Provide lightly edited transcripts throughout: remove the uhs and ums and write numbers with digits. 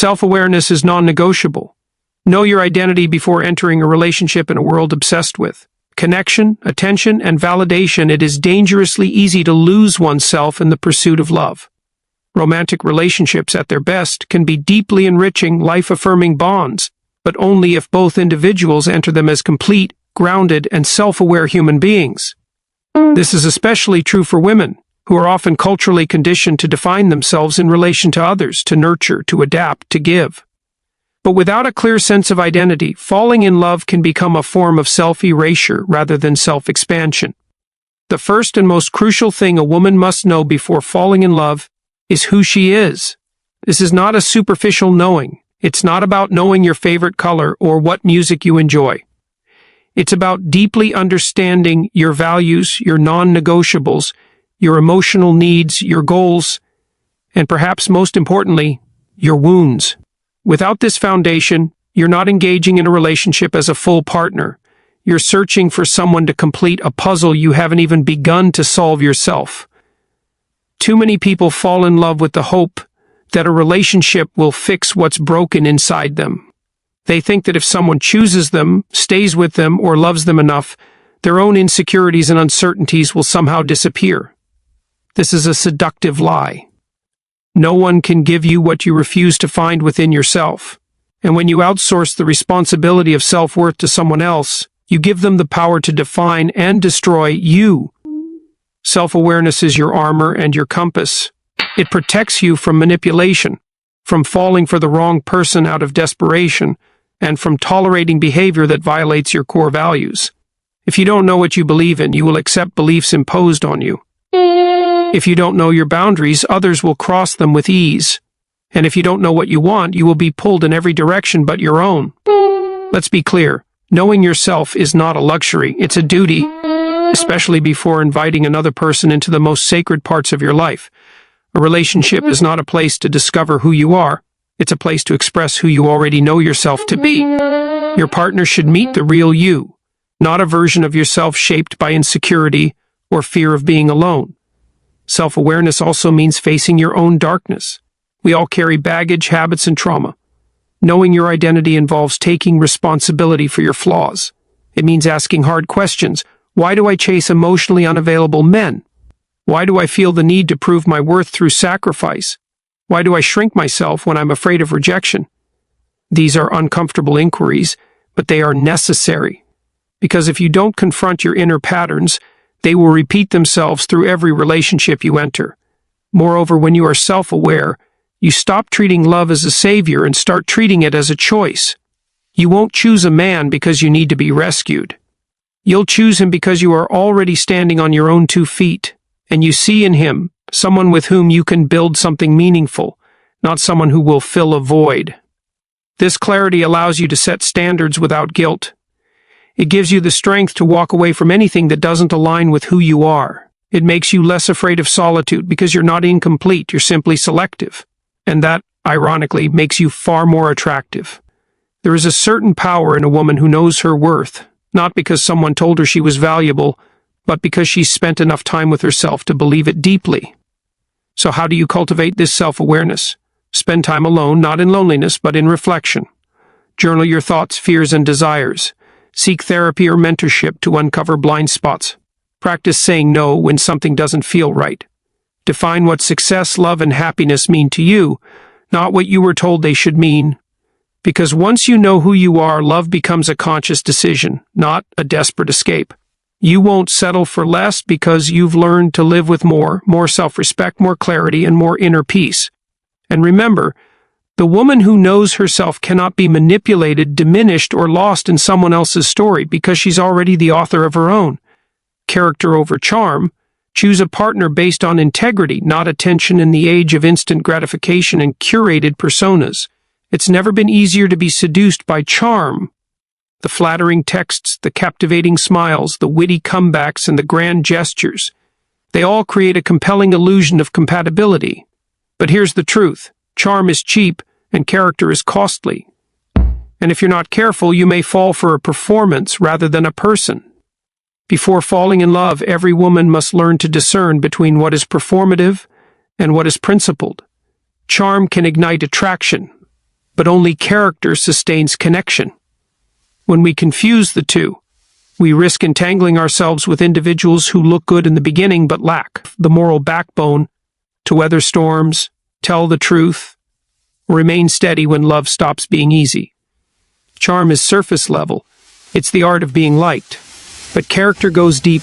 Self-awareness is non-negotiable. Know your identity before entering a relationship in a world obsessed with connection, attention, and validation. It is dangerously easy to lose oneself in the pursuit of love. Romantic relationships at their best can be deeply enriching, life-affirming bonds, but only if both individuals enter them as complete, grounded, and self-aware human beings. This is especially true for women, who are often culturally conditioned to define themselves in relation to others, to nurture, to adapt, to give. But without a clear sense of identity, falling in love can become a form of self-erasure rather than self-expansion. The first and most crucial thing a woman must know before falling in love is who she is. This is not a superficial knowing. It's not about knowing your favorite color or what music you enjoy. It's about deeply understanding your values, your non-negotiables, your emotional needs, your goals, and perhaps most importantly, your wounds. Without this foundation, you're not engaging in a relationship as a full partner. You're searching for someone to complete a puzzle you haven't even begun to solve yourself. Too many people fall in love with the hope that a relationship will fix what's broken inside them. They think that if someone chooses them, stays with them, or loves them enough, their own insecurities and uncertainties will somehow disappear. This is a seductive lie. No one can give you what you refuse to find within yourself. And when you outsource the responsibility of self-worth to someone else, you give them the power to define and destroy you. Self-awareness is your armor and your compass. It protects you from manipulation, from falling for the wrong person out of desperation, and from tolerating behavior that violates your core values. If you don't know what you believe in, you will accept beliefs imposed on you. If you don't know your boundaries, others will cross them with ease. And if you don't know what you want, you will be pulled in every direction but your own. Let's be clear. Knowing yourself is not a luxury, it's a duty, especially before inviting another person into the most sacred parts of your life. A relationship is not a place to discover who you are. It's a place to express who you already know yourself to be. Your partner should meet the real you, not a version of yourself shaped by insecurity or fear of being alone. Self-awareness also means facing your own darkness. We all carry baggage, habits, and trauma. Knowing your identity involves taking responsibility for your flaws. It means asking hard questions. Why do I chase emotionally unavailable men? Why do I feel the need to prove my worth through sacrifice? Why do I shrink myself when I'm afraid of rejection? These are uncomfortable inquiries, but they are necessary. Because if you don't confront your inner patterns, they will repeat themselves through every relationship you enter. Moreover, when you are self-aware, you stop treating love as a savior and start treating it as a choice. You won't choose a man because you need to be rescued. You'll choose him because you are already standing on your own 2 feet, and you see in him someone with whom you can build something meaningful, not someone who will fill a void. This clarity allows you to set standards without guilt. It gives you the strength to walk away from anything that doesn't align with who you are. It makes you less afraid of solitude because you're not incomplete, you're simply selective. And that, ironically, makes you far more attractive. There is a certain power in a woman who knows her worth, not because someone told her she was valuable, but because she's spent enough time with herself to believe it deeply. So how do you cultivate this self-awareness? Spend time alone, not in loneliness, but in reflection. Journal your thoughts, fears, and desires. Seek therapy or mentorship to uncover blind spots. Practice saying no when something doesn't feel right. Define what success, love, and happiness mean to you, not what you were told they should mean. Because once you know who you are, love becomes a conscious decision, not a desperate escape. You won't settle for less because you've learned to live with more self-respect, more clarity, and more inner peace. And remember, the woman who knows herself cannot be manipulated, diminished, or lost in someone else's story because she's already the author of her own. Character over charm. Choose a partner based on integrity, not attention in the age of instant gratification and curated personas. It's never been easier to be seduced by charm. The flattering texts, the captivating smiles, the witty comebacks, and the grand gestures. They all create a compelling illusion of compatibility. But here's the truth. Charm is cheap, and character is costly. And if you're not careful, you may fall for a performance rather than a person. Before falling in love, every woman must learn to discern between what is performative and what is principled. Charm can ignite attraction, but only character sustains connection. When we confuse the two, we risk entangling ourselves with individuals who look good in the beginning but lack the moral backbone to weather storms, tell the truth, or remain steady when love stops being easy. Charm is surface level. It's the art of being liked. But character goes deep.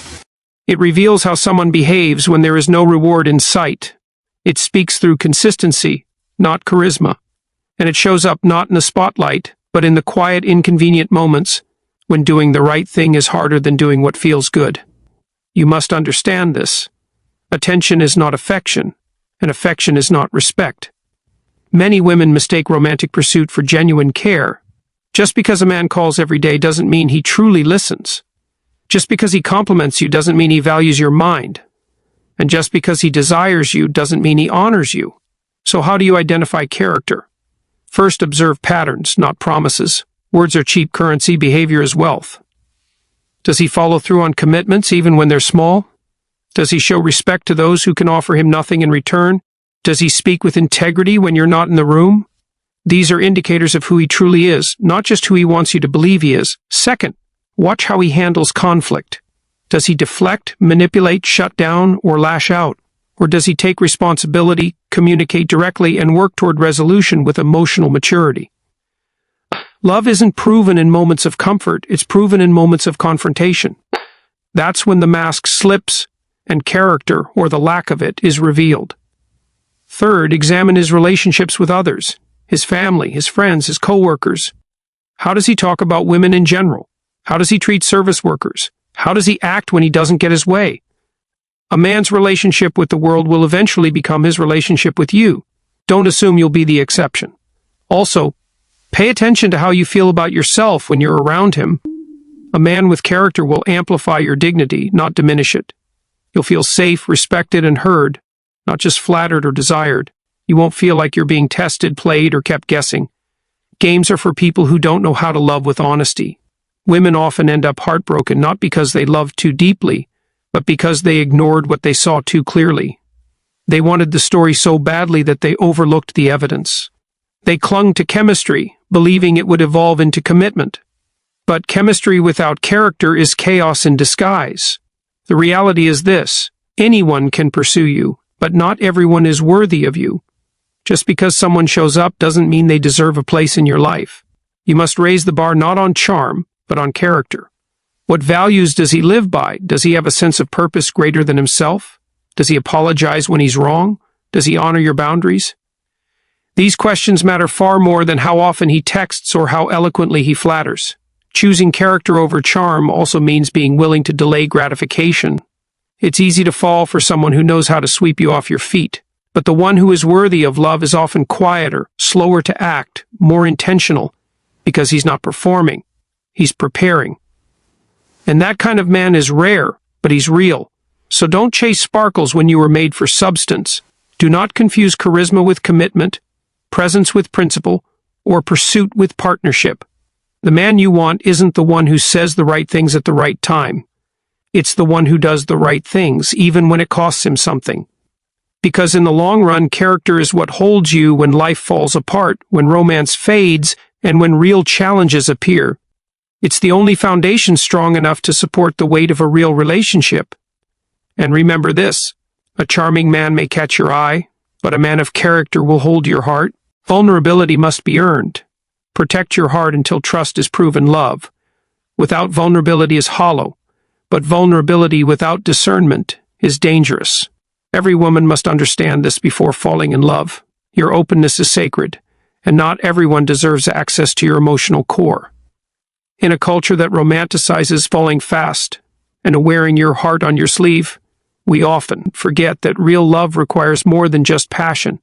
It reveals how someone behaves when there is no reward in sight. It speaks through consistency, not charisma. And it shows up not in the spotlight, but in the quiet, inconvenient moments when doing the right thing is harder than doing what feels good. You must understand this. Attention is not affection, and affection is not respect. Many women mistake romantic pursuit for genuine care. Just because a man calls every day doesn't mean he truly listens. Just because he compliments you doesn't mean he values your mind. And just because he desires you doesn't mean he honors you. So how do you identify character? First, observe patterns, not promises. Words are cheap currency, behavior is wealth. Does he follow through on commitments even when they're small? Does he show respect to those who can offer him nothing in return? Does he speak with integrity when you're not in the room? These are indicators of who he truly is, not just who he wants you to believe he is. Second, watch how he handles conflict. Does he deflect, manipulate, shut down, or lash out? Or does he take responsibility, communicate directly, and work toward resolution with emotional maturity? Love isn't proven in moments of comfort, it's proven in moments of confrontation. That's when the mask slips and character, or the lack of it, is revealed. Third, examine his relationships with others, his family, his friends, his co-workers. How does he talk about women in general? How does he treat service workers? How does he act when he doesn't get his way? A man's relationship with the world will eventually become his relationship with you. Don't assume you'll be the exception. Also, pay attention to how you feel about yourself when you're around him. A man with character will amplify your dignity, not diminish it. You'll feel safe, respected, and heard, not just flattered or desired. You won't feel like you're being tested, played, or kept guessing. Games are for people who don't know how to love with honesty. Women often end up heartbroken not because they loved too deeply, but because they ignored what they saw too clearly. They wanted the story so badly that they overlooked the evidence. They clung to chemistry, believing it would evolve into commitment. But chemistry without character is chaos in disguise. The reality is this: anyone can pursue you, but not everyone is worthy of you. Just because someone shows up doesn't mean they deserve a place in your life. You must raise the bar not on charm, but on character. What values does he live by? Does he have a sense of purpose greater than himself? Does he apologize when he's wrong? Does he honor your boundaries? These questions matter far more than how often he texts or how eloquently he flatters. Choosing character over charm also means being willing to delay gratification. It's easy to fall for someone who knows how to sweep you off your feet, but the one who is worthy of love is often quieter, slower to act, more intentional, because he's not performing, he's preparing. And that kind of man is rare, but he's real. So don't chase sparkles when you were made for substance. Do not confuse charisma with commitment, presence with principle, or pursuit with partnership. The man you want isn't the one who says the right things at the right time. It's the one who does the right things, even when it costs him something. Because in the long run, character is what holds you when life falls apart, when romance fades, and when real challenges appear. It's the only foundation strong enough to support the weight of a real relationship. And remember this: a charming man may catch your eye, but a man of character will hold your heart. Vulnerability must be earned. Protect your heart until trust is proven love. Without vulnerability is hollow, but vulnerability without discernment is dangerous. Every woman must understand this before falling in love. Your openness is sacred, and not everyone deserves access to your emotional core. In a culture that romanticizes falling fast and wearing your heart on your sleeve, we often forget that real love requires more than just passion.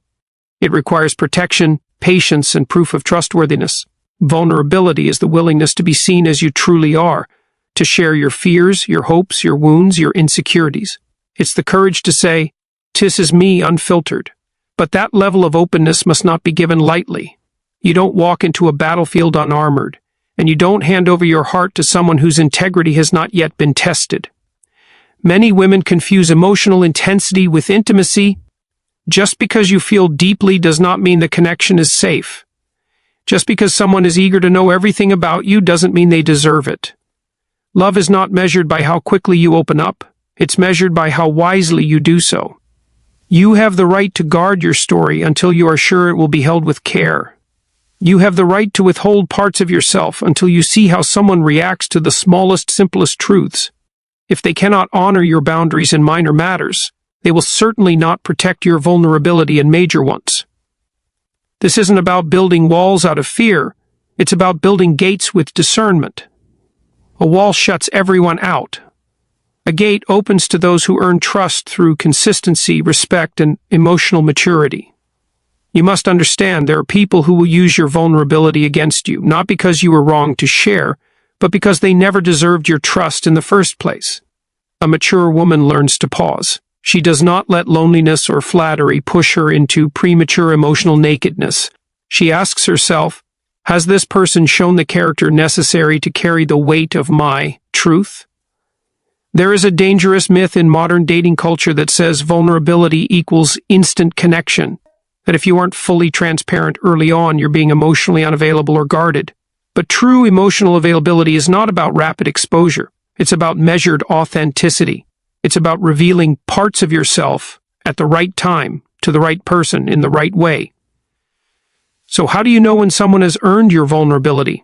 It requires protection, patience, and proof of trustworthiness. Vulnerability is the willingness to be seen as you truly are, to share your fears, your hopes, your wounds, your insecurities. It's the courage to say, "'Tis is me," unfiltered. But that level of openness must not be given lightly. You don't walk into a battlefield unarmored, and you don't hand over your heart to someone whose integrity has not yet been tested. Many women confuse emotional intensity with intimacy. Just because you feel deeply does not mean the connection is safe. Just because someone is eager to know everything about you doesn't mean they deserve it. Love is not measured by how quickly you open up. It's measured by how wisely you do so. You have the right to guard your story until you are sure it will be held with care. You have the right to withhold parts of yourself until you see how someone reacts to the smallest, simplest truths. If they cannot honor your boundaries in minor matters, they will certainly not protect your vulnerability in major ones. This isn't about building walls out of fear. It's about building gates with discernment. A wall shuts everyone out. A gate opens to those who earn trust through consistency, respect, and emotional maturity. You must understand there are people who will use your vulnerability against you, not because you were wrong to share, but because they never deserved your trust in the first place. A mature woman learns to pause. She does not let loneliness or flattery push her into premature emotional nakedness. She asks herself, has this person shown the character necessary to carry the weight of my truth? There is a dangerous myth in modern dating culture that says vulnerability equals instant connection, that if you aren't fully transparent early on, you're being emotionally unavailable or guarded. But true emotional availability is not about rapid exposure. It's about measured authenticity. It's about revealing parts of yourself at the right time to the right person in the right way. So how do you know when someone has earned your vulnerability?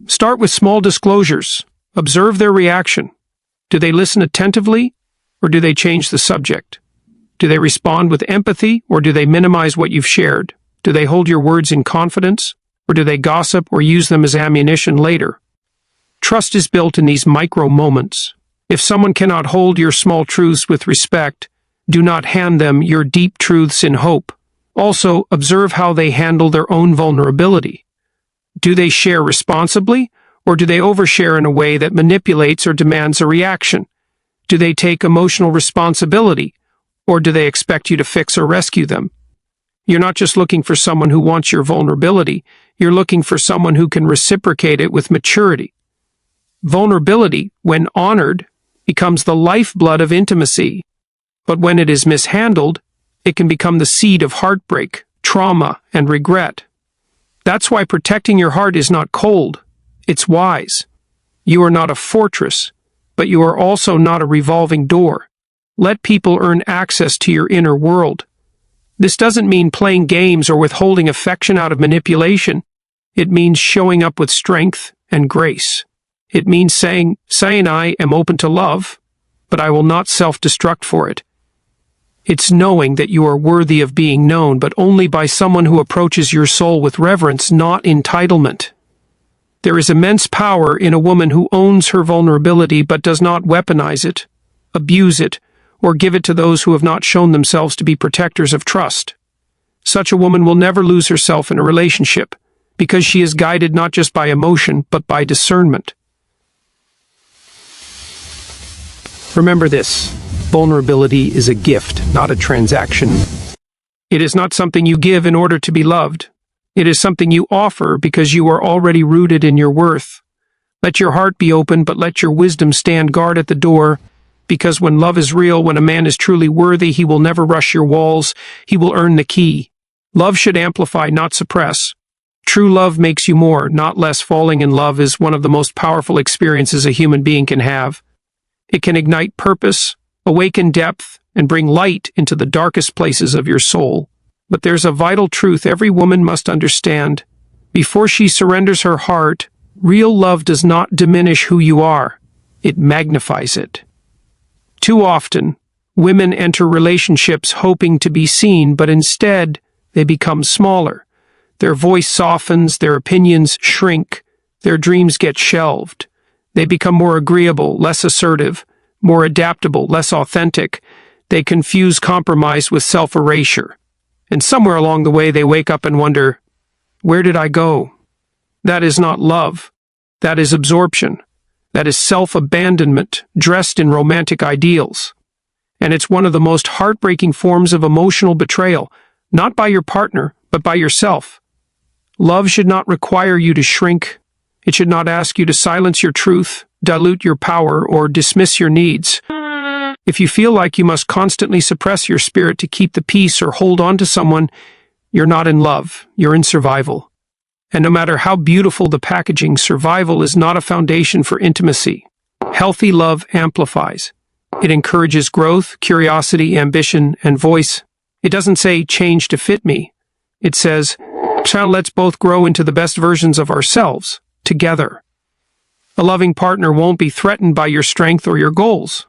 Start with small disclosures. Observe their reaction. Do they listen attentively, or do they change the subject? Do they respond with empathy, or do they minimize what you've shared? Do they hold your words in confidence, or do they gossip or use them as ammunition later? Trust is built in these micro moments. If someone cannot hold your small truths with respect, do not hand them your deep truths in hope. Also, observe how they handle their own vulnerability. Do they share responsibly, or do they overshare in a way that manipulates or demands a reaction? Do they take emotional responsibility, or do they expect you to fix or rescue them? You're not just looking for someone who wants your vulnerability, you're looking for someone who can reciprocate it with maturity. Vulnerability, when honored, becomes the lifeblood of intimacy, but when it is mishandled, it can become the seed of heartbreak, trauma, and regret. That's why protecting your heart is not cold, it's wise. You are not a fortress, but you are also not a revolving door. Let people earn access to your inner world. This doesn't mean playing games or withholding affection out of manipulation. It means showing up with strength and grace. It means saying I am open to love, but I will not self-destruct for it. It's knowing that you are worthy of being known, but only by someone who approaches your soul with reverence, not entitlement. There is immense power in a woman who owns her vulnerability but does not weaponize it, abuse it, or give it to those who have not shown themselves to be protectors of trust. Such a woman will never lose herself in a relationship, because she is guided not just by emotion, but by discernment. Remember this, vulnerability is a gift, not a transaction. It is not something you give in order to be loved. It is something you offer because you are already rooted in your worth. Let your heart be open, but let your wisdom stand guard at the door, because when love is real, when a man is truly worthy, he will never rush your walls, he will earn the key. Love should amplify, not suppress. True love makes you more, not less. Falling in love is one of the most powerful experiences a human being can have. It can ignite purpose, awaken depth, and bring light into the darkest places of your soul. But there's a vital truth every woman must understand. Before she surrenders her heart, real love does not diminish who you are. It magnifies it. Too often, women enter relationships hoping to be seen, but instead, they become smaller. Their voice softens, their opinions shrink, their dreams get shelved. They become more agreeable, less assertive, more adaptable, less authentic. They confuse compromise with self-erasure. And somewhere along the way, they wake up and wonder, where did I go? That is not love. That is absorption. That is self-abandonment, dressed in romantic ideals. And it's one of the most heartbreaking forms of emotional betrayal, not by your partner, but by yourself. Love should not require you to shrink. It should not ask you to silence your truth, dilute your power, or dismiss your needs. If you feel like you must constantly suppress your spirit to keep the peace or hold on to someone, you're not in love, you're in survival. And no matter how beautiful the packaging, survival is not a foundation for intimacy. Healthy love amplifies. It encourages growth, curiosity, ambition, and voice. It doesn't say change to fit me. It says, let's both grow into the best versions of ourselves, together. A loving partner won't be threatened by your strength or your goals.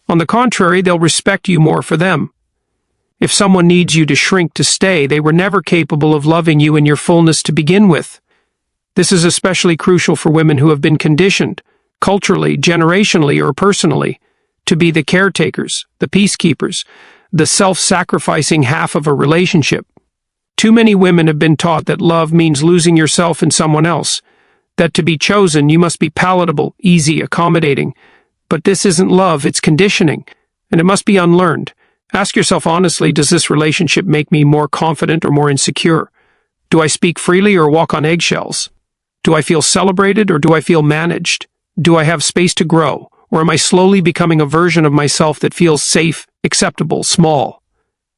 On the contrary, they'll respect you more for them. If someone needs you to shrink to stay, they were never capable of loving you in your fullness to begin with. This is especially crucial for women who have been conditioned, culturally, generationally, or personally, to be the caretakers, the peacekeepers, the self-sacrificing half of a relationship. Too many women have been taught that love means losing yourself in someone else, that to be chosen you must be palatable, easy, accommodating. But this isn't love, it's conditioning, and it must be unlearned. Ask yourself honestly, does this relationship make me more confident or more insecure? Do I speak freely or walk on eggshells? Do I feel celebrated or do I feel managed? Do I have space to grow, or am I slowly becoming a version of myself that feels safe, acceptable, small?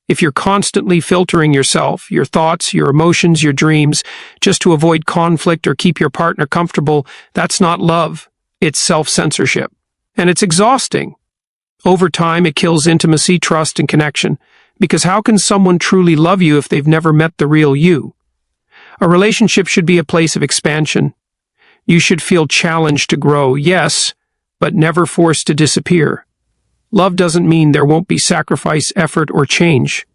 If you're constantly filtering yourself, your thoughts, your emotions, your dreams, just to avoid conflict or keep your partner comfortable, that's not love. It's self-censorship. And it's exhausting. Over time, it kills intimacy, trust, and connection. Because how can someone truly love you if they've never met the real you? A relationship should be a place of expansion. You should feel challenged to grow, yes, but never forced to disappear. Love doesn't mean there won't be sacrifice, effort, or change.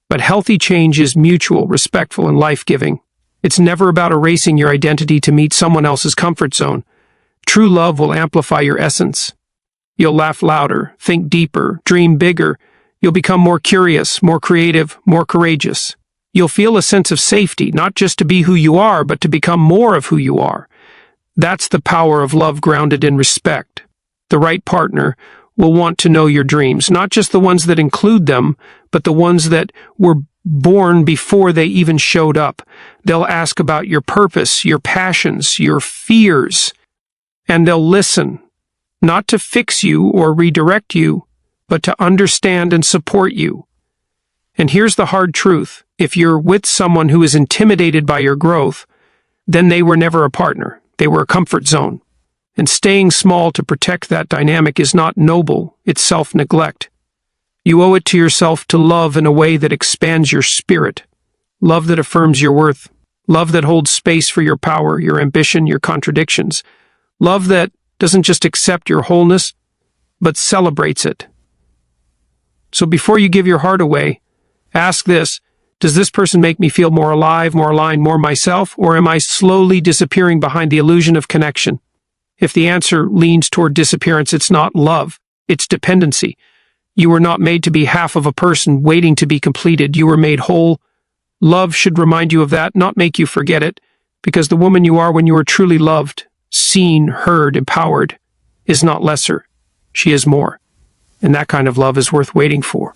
But healthy change is mutual, respectful, and life-giving. It's never about erasing your identity to meet someone else's comfort zone. True love will amplify your essence. You'll laugh louder, think deeper, dream bigger. You'll become more curious, more creative, more courageous. You'll feel a sense of safety, not just to be who you are, but to become more of who you are. That's the power of love grounded in respect. The right partner will want to know your dreams, not just the ones that include them, but the ones that were born before they even showed up. They'll ask about your purpose, your passions, your fears, and they'll listen, not to fix you or redirect you, but to understand and support you. And here's the hard truth. If you're with someone who is intimidated by your growth, then they were never a partner. They were a comfort zone. And staying small to protect that dynamic is not noble, it's self-neglect. You owe it to yourself to love in a way that expands your spirit. Love that affirms your worth. Love that holds space for your power, your ambition, your contradictions. Love that doesn't just accept your wholeness, but celebrates it. So before you give your heart away, ask this: does this person make me feel more alive, more aligned, more myself, or am I slowly disappearing behind the illusion of connection? If the answer leans toward disappearance, it's not love, it's dependency. You were not made to be half of a person waiting to be completed. You were made whole. Love should remind you of that, not make you forget it, because the woman you are when you are truly loved, seen, heard, empowered, is not lesser. She is more. And that kind of love is worth waiting for.